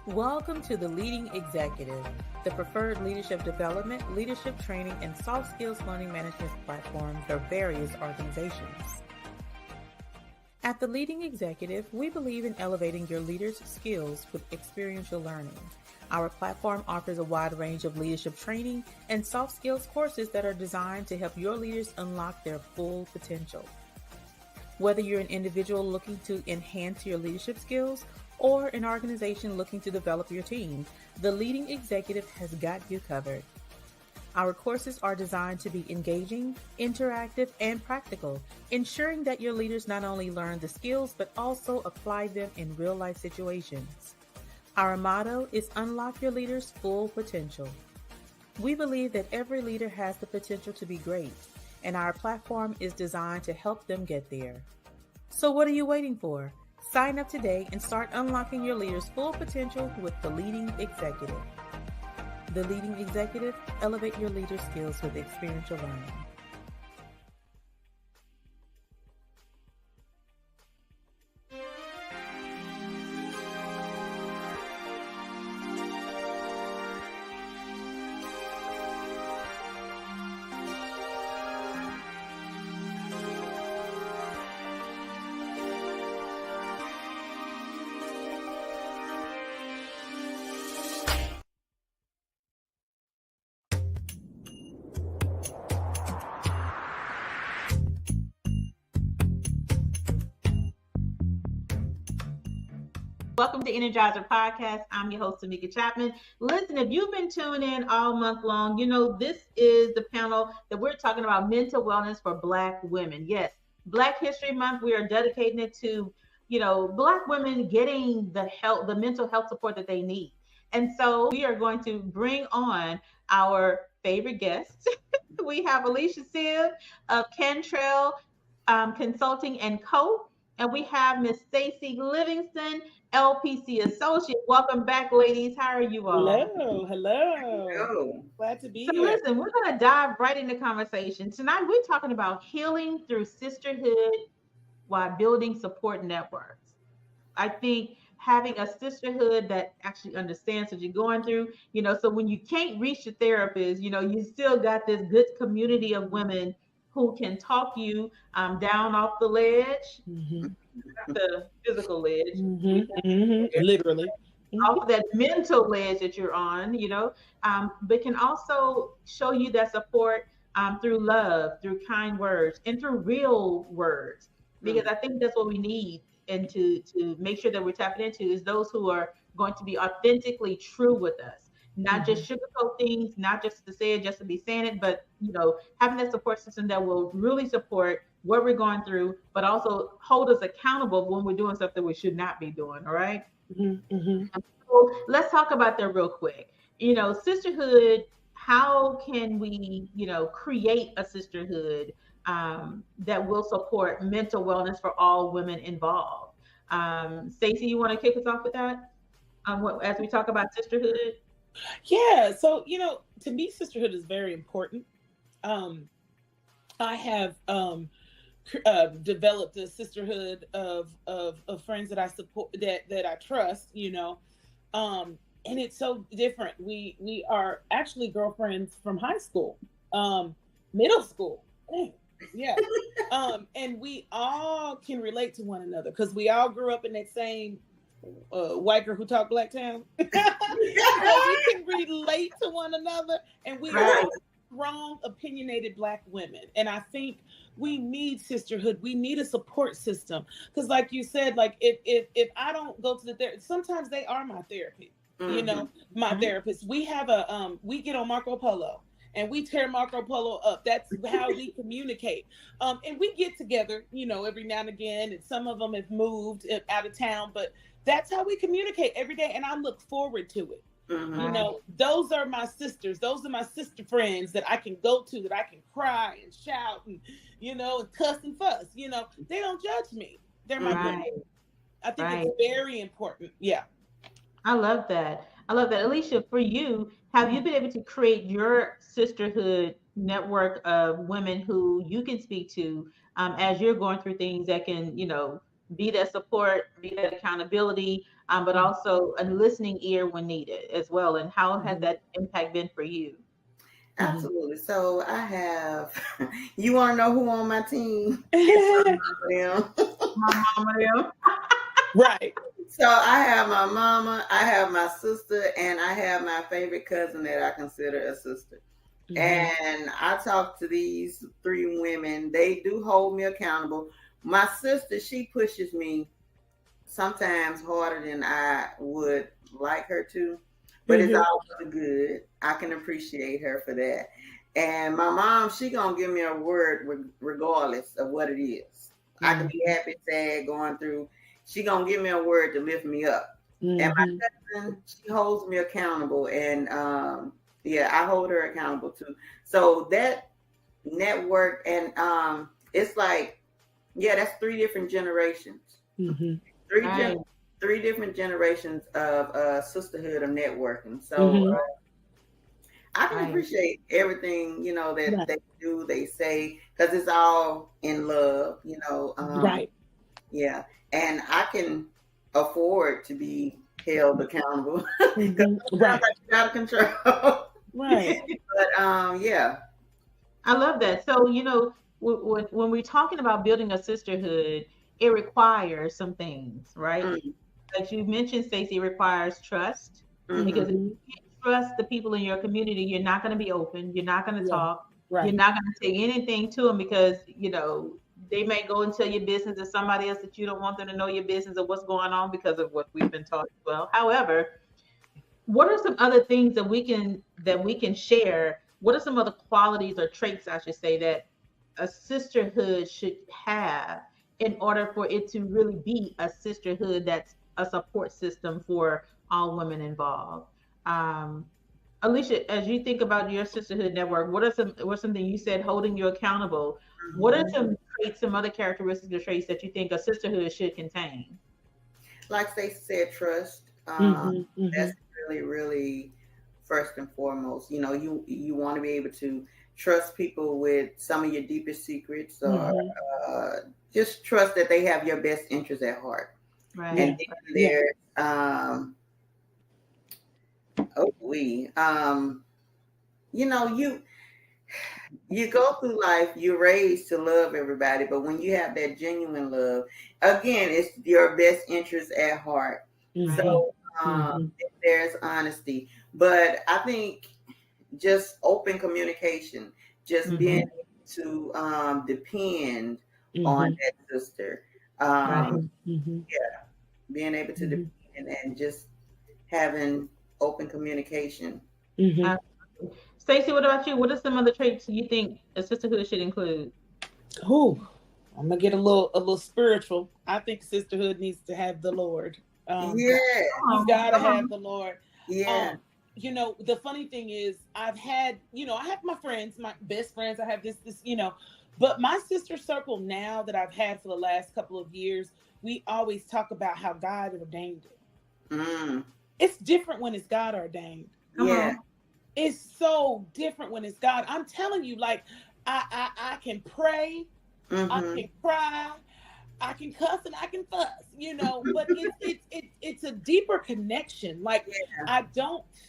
Welcome to the Leading Executive, the preferred leadership development, leadership training, and soft skills learning management platform for various organizations. At the Leading Executive, we believe in elevating your leaders' skills with experiential learning. Our platform offers a wide range of leadership training and soft skills courses that are designed to help your leaders unlock their full potential. Whether you're an individual looking to enhance your leadership skills or an organization looking to develop your team, the Leading Executive has got you covered. Our courses are designed to be engaging, interactive, and practical, ensuring that your leaders not only learn the skills, but also apply them in real-life situations. Our motto is unlock your leaders' full potential. We believe that every leader has the potential to be great, and our platform is designed to help them get there. So what are you waiting for? Sign up today and start unlocking your leaders' full potential with the Leading Executive. The Leading Executive, elevate your leader skills with experiential learning. Welcome to Energizer Podcast. I'm your host, Tameka Chapman. Listen, if you've been tuning in all month long, you know this is the panel that we're talking about mental wellness for Black women. Yes, Black History Month, we are dedicating it to, Black women getting the mental health support that they need. And so we are going to bring on our favorite guests. We have Alicia Sylve of Cantrell Consulting and Co. And we have Miss Stacey Livingston, LPC Associate. Welcome back, ladies. How are you all? Hello. Glad to be So here. listen, we're going to dive right into conversation. Tonight, we're talking about healing through sisterhood while building support networks. I think having a sisterhood that actually understands what you're going through, so when you can't reach your therapist, you still got this good community of women who can talk you down off the ledge, not the physical ledge, Literally. off that mental ledge that you're on, but can also show you that support through love, through kind words, and through real words. Because I think that's what we need, and to make sure that we're tapping into is those who are going to be authentically true with us, not just sugarcoat things, not just to say it just to be saying it, but having that support system that will really support what we're going through, but also hold us accountable when we're doing stuff that we should not be doing. All right. So let's talk about that real quick. Sisterhood. How can we, create a sisterhood that will support mental wellness for all women involved? Stacey, you want to kick us off with that? As we talk about sisterhood. Yeah. So to me, sisterhood is very important. I have developed a sisterhood of friends that I support, that I trust, and it's so different. We are actually girlfriends from high school, middle school. Yeah. And we all can relate to one another because we all grew up in that same white girl who talk black town. So we can relate to one another, and we are strong, opinionated Black women. And I think we need sisterhood. We need a support system because, like you said, like if I don't go to the therapist, sometimes they are my therapy. My therapist. We have we get on Marco Polo and we tear Marco Polo up. That's how we communicate. And we get together, every now and again. And some of them have moved out of town, but that's how we communicate every day. And I look forward to it. Those are my sisters. Those are my sister friends that I can go to, that I can cry and shout and, and cuss and fuss. They don't judge me. They're my friends. I think it's very important. Yeah. I love that. Alicia, for you, have you been able to create your sisterhood network of women who you can speak to as you're going through things that can, be that support, be that accountability, but also a listening ear when needed as well. And how has that impact been for you? Absolutely. So I have, you want to know who on my team? My mama. Right. So I have my mama, I have my sister, and I have my favorite cousin that I consider a sister. And I talk to these three women. They do hold me accountable. My sister, she pushes me sometimes harder than I would like her to, but it's all for the good. I can appreciate her for that. And my mom, she gonna give me a word regardless of what it is. I can be happy, sad, going through. She gonna give me a word to lift me up. And my cousin, she holds me accountable, and I hold her accountable too. So that network, and it's like, that's three different generations. Three different generations of sisterhood of networking. So I can appreciate everything, that they do, they say, because it's all in love, Right. Yeah. And I can afford to be held accountable. Right. Out of control. Right. But yeah. I love that. So, when we're talking about building a sisterhood, it requires some things, right? Like you mentioned, Stacey, it requires trust. Because if you can't trust the people in your community, you're not going to be open. You're not going to talk. Right. You're not going to say anything to them because, they may go and tell your business to somebody else that you don't want them to know your business or what's going on because of what we've been taught as well. However, what are some other things that we can share? What are some other qualities or traits, I should say, that a sisterhood should have in order for it to really be a sisterhood that's a support system for all women involved? Alicia, as you think about your sisterhood network, what's something you said holding you accountable? What are some traits, some other characteristics or traits that you think a sisterhood should contain? Like Stacey said, trust. That's really, really first and foremost. You want to be able to trust people with some of your deepest secrets, or just trust that they have your best interests at heart. Right. And then there's you go through life, you're raised to love everybody, but when you have that genuine love, again, it's your best interest at heart. So there's honesty, but I think just open communication, just being able to depend on that sister, being able to depend and just having open communication. Stacey, what about you? What are some other traits you think a sisterhood should include? I'm gonna get a little spiritual. I think sisterhood needs to have the Lord. You gotta have the Lord. The funny thing is, I have my friends, my best friends. I have this, but my sister circle now that I've had for the last couple of years, we always talk about how God ordained it. It's different when it's God ordained. It's so different when it's God. I'm telling you, like, I can pray, I can cry, I can cuss, and I can fuss, but it's a deeper connection. Like, I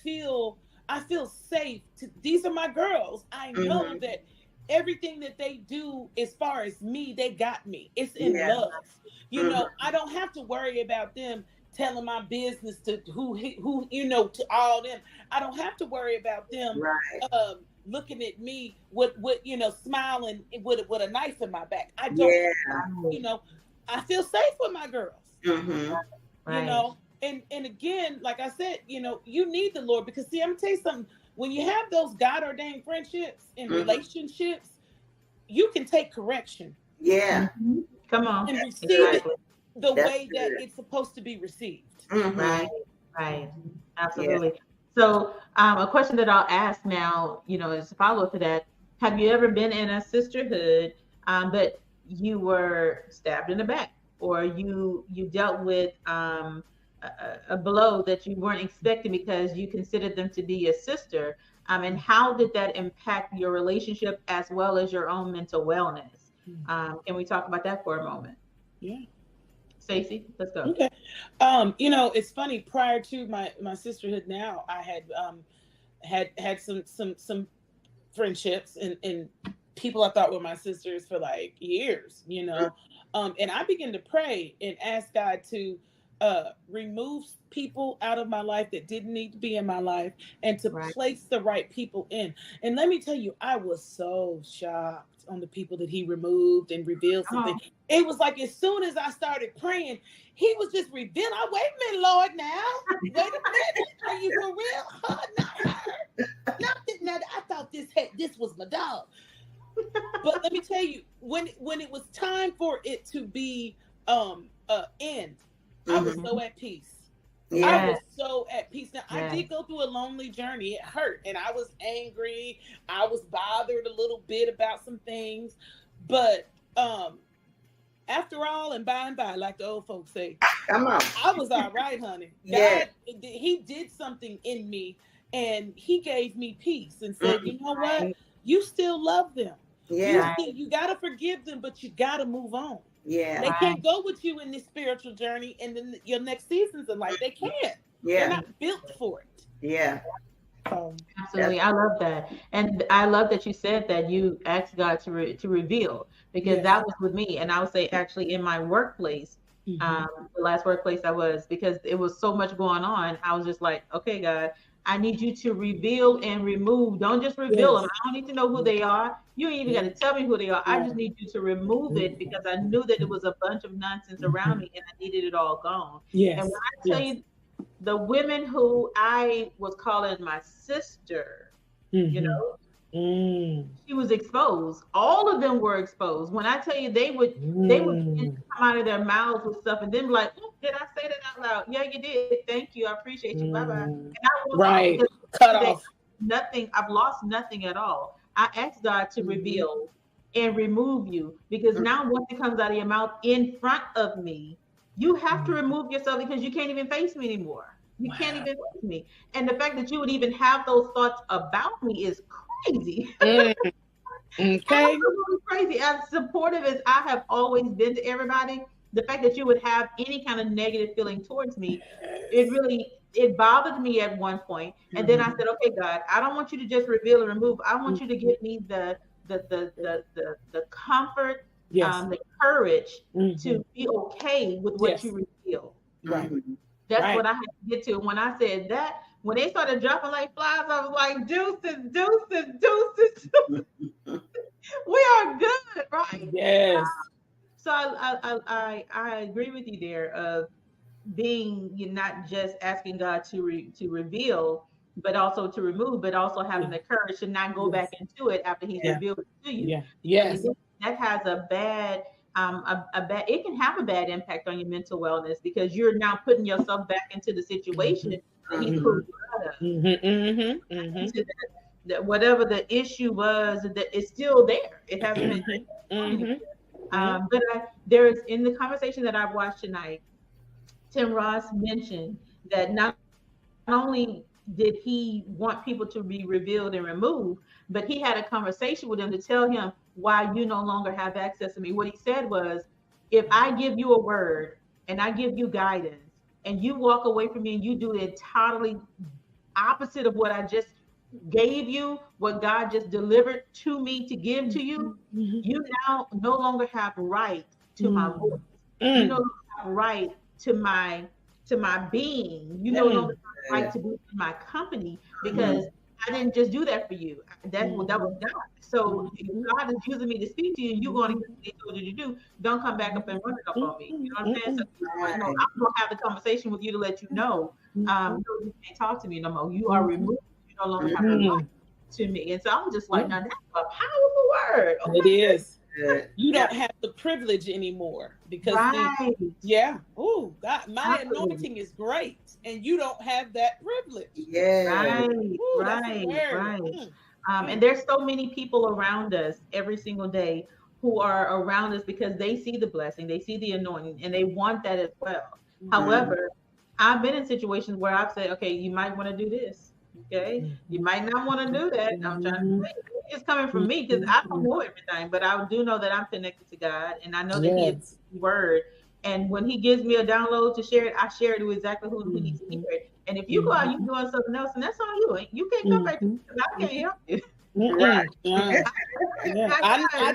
feel safe. These are my girls. I know that everything that they do as far as me, they got me. It's in love. I don't have to worry about them telling my business to who to all them. I don't have to worry about them looking at me with smiling with a knife in my back. I don't. I feel safe with my girls. And again, like I said, you need the Lord, because see, I'm gonna tell you something. When you have those God ordained friendships and relationships, you can take correction. Come on. And receive it the way that it's supposed to be received. Right. Absolutely. So a question that I'll ask now, as a follow-up to that, have you ever been in a sisterhood but you were stabbed in the back, or you dealt with a blow that you weren't expecting because you considered them to be a sister? And how did that impact your relationship as well as your own mental wellness? Can we talk about that for a moment? Stacey, let's go. Okay. It's funny. Prior to my sisterhood, now I had some friendships and people I thought were my sisters for like years, and I began to pray and ask God to remove people out of my life that didn't need to be in my life and to place the right people in. And let me tell you, I was so shocked on the people that he removed and revealed something. It was like as soon as I started praying, he was just revealing. Wait a minute, Lord, now. Wait a minute. Are you for real? Not that I thought this was my dog. But let me tell you, when it was time for it to be end, I was so at peace. Yeah. I was so at peace. Now, I did go through a lonely journey. It hurt. And I was angry. I was bothered a little bit about some things. But after all and by and by, like the old folks say, come on, I was all right, honey. God, he did something in me. And he gave me peace and said, you know what? You still love them. Yeah. You got to forgive them, but you got to move on. Yeah, they can't go with you in this spiritual journey and then your next seasons of life. They can't. Yeah, they're not built for it. Yeah, absolutely. I love that, and I love that you said that you asked God to reveal, because that was with me, and I would say actually in my workplace, the last workplace I was, because it was so much going on. I was just like, okay, God, I need you to reveal and remove. Don't just reveal them. I don't need to know who they are. You ain't even got to tell me who they are. I just need you to remove it, because I knew that it was a bunch of nonsense around me and I needed it all gone. Yes. And when I tell you, the women who I was calling my sister, she was exposed. All of them were exposed. When I tell you, they would come out of their mouths with stuff and then be like, oh, did I say that out loud? Yeah, you did. Thank you. I appreciate you. Bye-bye. And I was cut off. Nothing. I've lost nothing at all. I asked God to reveal and remove you, because now once it comes out of your mouth in front of me, you have to remove yourself, because you can't even face me anymore. You can't even face me. And the fact that you would even have those thoughts about me is crazy. Okay. Absolutely crazy. As supportive as I have always been to everybody, the fact that you would have any kind of negative feeling towards me, it bothered me at one point. And then I said, okay, God, I don't want you to just reveal and remove. I want you to give me the comfort, the courage to be okay with what you reveal. Right. That's what I had to get to. When I said that, when they started dropping like flies, I was like, deuces, deuces, deuces. We are good, right? Yes. So I agree with you there of being, you're not just asking God to reveal, but also to remove, but also having the courage to not go back into it after he's revealed it to you. Yeah. Yes. That has a bad, it can have a bad impact on your mental wellness, because you're now putting yourself back into the situation that he pulled you out of. That whatever the issue was, that it's still there. It hasn't been. But there is, in the conversation that I've watched tonight, Tim Ross mentioned that not only did he want people to be revealed and removed, but he had a conversation with them to tell him why you no longer have access to me. What he said was, if I give you a word and I give you guidance and you walk away from me and you do the totally opposite of what I just gave you, what God just delivered to me to give to you, you now no longer have right to my voice. You no longer have right to my being. You no longer have right to be in my company, because I didn't just do that for you. That was God. So if God is using me to speak to you, and you're going to do what he told you to do, don't come back up and run it up on me. You know what I'm saying? So I'm going to have the conversation with you to let you know, you can't talk to me no more. You are removed. You no longer have a right to me. And so I'm just like, now that's a powerful word. Okay. It is. You don't have the privilege anymore, because oh God, my anointing is great, and you don't have that privilege. Right. And there's so many people around us every single day who are around us because they see the blessing, they see the anointing, and they want that as well. However, I've been in situations where I've said, okay, you might want to do this. Okay, you might not want to do that. I'm trying to say it's coming from me, because I don't know everything, but I do know that I'm connected to God, and I know that He has His word, And when he gives me a download to share it, I share it with exactly who needs to hear it. And if you go out, you're doing something else, and that's on you. You can't come back to me because I can't help you. Right. Yeah. I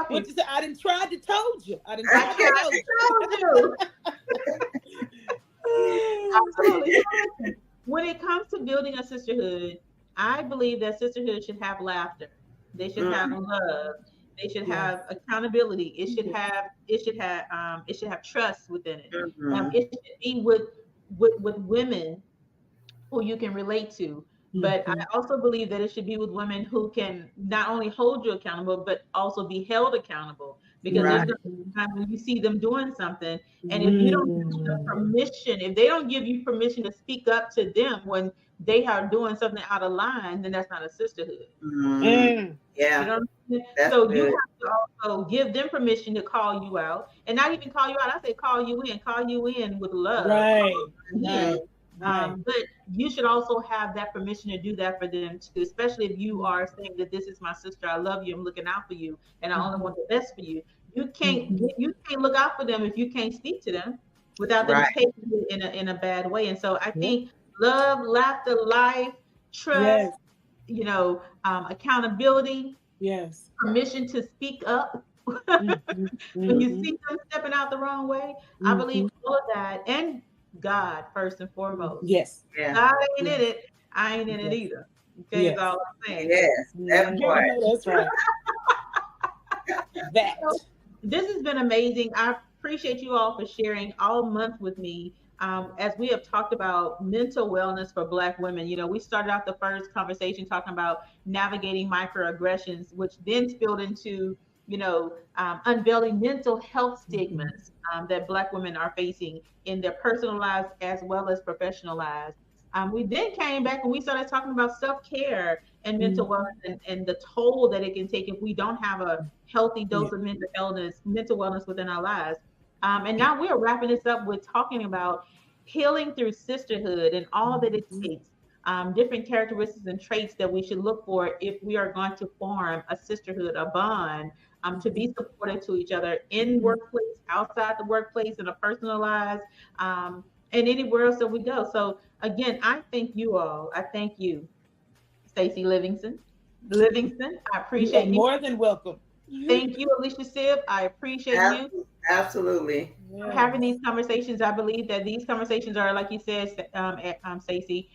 what you say? I didn't try to told you. I didn't try to told you. Absolutely. When it comes to building a sisterhood, I believe that sisterhood should have laughter. They should have love. They should have accountability. It should have trust within it. It should be with women who you can relate to. But I also believe that it should be with women who can not only hold you accountable, but also be held accountable. Because there's times when you see them doing something, and if you don't give them permission, if they don't give you permission to speak up to them when they are doing something out of line, then that's not a sisterhood. Yeah. You know what I mean? So you have to also give them permission to call you out, and not even call you out. I say call you in with love. Right. But you should also have that permission to do that for them too, especially if you are saying that this is my sister, I love you, I'm looking out for you, and I only want the best for you. You can't look out for them if you can't speak to them without them taking it in a bad way. And so I think love, laughter, life, trust, accountability, permission to speak up when you see them stepping out the wrong way. I believe all of that, and God first and foremost. Yes. God ain't in it. I ain't in it either. Okay, that's all I'm saying. Yes, that's right. That's right. So, this has been amazing. I appreciate you all for sharing all month with me. As we have talked about mental wellness for Black women, we started out the first conversation talking about navigating microaggressions, which then spilled into unveiling mental health stigmas that Black women are facing in their personal lives as well as professional lives. We then came back and we started talking about self-care and mental wellness and the toll that it can take if we don't have a healthy dose of mental wellness within our lives. And now we're wrapping this up with talking about healing through sisterhood and all that it takes. Different characteristics and traits that we should look for if we are going to form a sisterhood, a bond, to be supportive to each other in workplace, outside the workplace, in a personal lives, and anywhere else that we go. So again, I thank you all. I thank you, Stacey Livingston. I appreciate you. More than welcome. Thank you, Alicia Sylve. I appreciate you. Absolutely. Having these conversations. I believe that these conversations are, like you said, Stacey,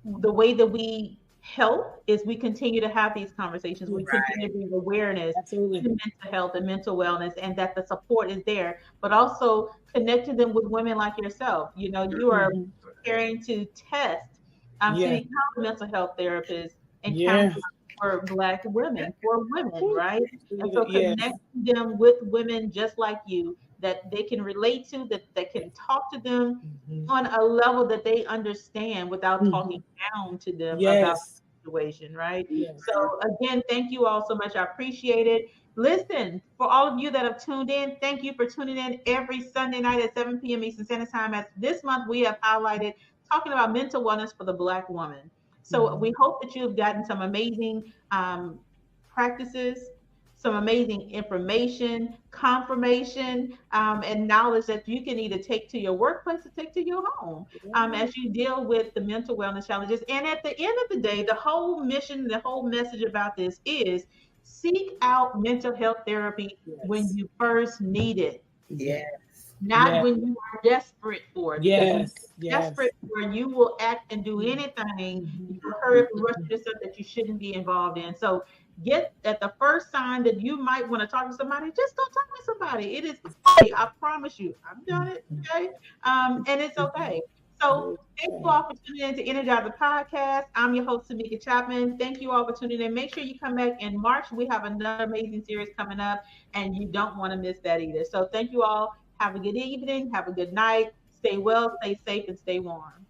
the way that we help is we continue to have these conversations. We continue to bring awareness to mental health and mental wellness, and that the support is there, but also connecting them with women like yourself. You are preparing to test to become a mental health therapist and counselor for Black women, right? And so connecting them with women just like you, that they can relate to, that can talk to them on a level that they understand without talking down to them about the situation, right? So again, thank you all so much. I appreciate it. Listen, for all of you that have tuned in, thank you for tuning in every Sunday night at 7 p.m. Eastern Standard Time. As this month we have highlighted talking about mental wellness for the Black woman. So we hope that you've gotten some amazing practices, some amazing information, confirmation, and knowledge that you can either take to your workplace or take to your home as you deal with the mental wellness challenges. And at the end of the day, the whole mission, the whole message about this is seek out mental health therapy when you first need it. Not when you are desperate for it. Desperate where you will act and do anything. You will hurry up and rush into stuff that you shouldn't be involved in. So get at the first sign that you might want to talk to somebody, just go talk to somebody. It is okay. I promise you. I've done it. Okay. And it's okay. So thank you all for tuning in to Energize the Podcast. I'm your host, Tameka Chapman. Thank you all for tuning in. Make sure you come back in March. We have another amazing series coming up, and you don't want to miss that either. So thank you all. Have a good evening. Have a good night. Stay well, stay safe, and stay warm.